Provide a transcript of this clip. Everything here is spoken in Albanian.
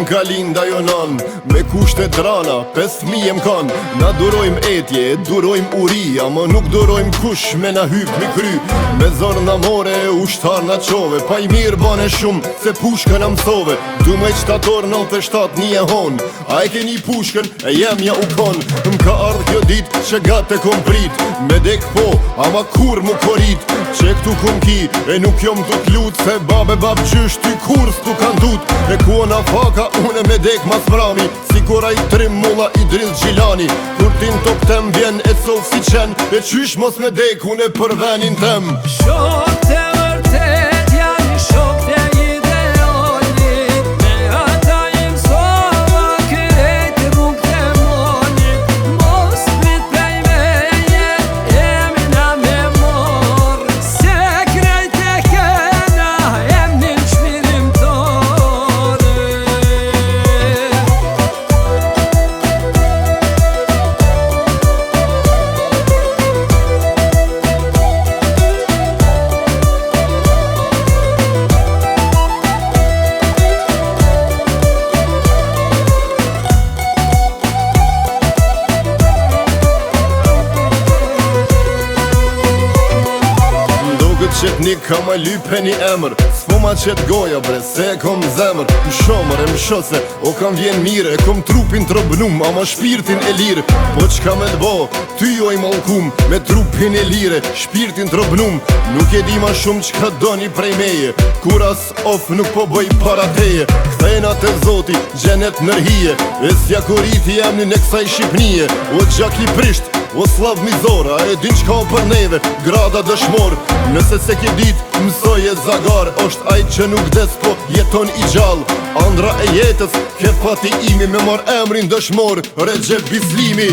m'ka linda jo nan, me kushte drana, 5 fëmijë m'kan. Na durojm etje, durojm uri, ama nuk durojm kush me na hyp mi kry. Me zor na more, ushtar na qove, pa i mirë bane shumë, se pushkën na mësove. Du me qtator 97 një e hon, a e keni pushkën, e jem ja u kon. M'ka ardh kjo dit, që gate kom prit, me dek po, ama kur mu korit. Që këtu kum ki, e nuk jom t'u t'lut, se babe bab qysh ty kur s'tu kan dut. E kuona faka, une me dek mas mrami, si kora i trim mulla i drill Gjilani. Kur tin tok tem vjen e sof si qen, e qysh mos me dek une për venin tem. Shok të vërtet janë shok të idealit, me ata im sova kërejt rrug të monit. Mos prit prej meje, jemi na me mor, se krejt e kena, emnin shmirimtore. Qet një ka ma lype një emër, s'po ma qet goja bre, se e kom zemër. Më shomër e më shose, o kam vjen mire, e kom trupin trobnum, ama shpirtin e lirë. Po qka me t'bo, ty jo i malkum, me trupin e lire, shpirtin trobnum. Nuk e di ma shumë qka doni prej meje, kur as of nuk po bëj para teje. Kthejna të zoti, gjenet nërhije, e s'ja koriti emnin e kësaj Shqipnije. O gjak i prisht, o slav mizora, e din qka për neve, grada dëshmor. Nëse se ke dit, mësoj e zagar, është aj që nuk des po jeton i gjall. Andra e jetës, ke pati imi me mar emrin dëshmor, Recep Bislimi.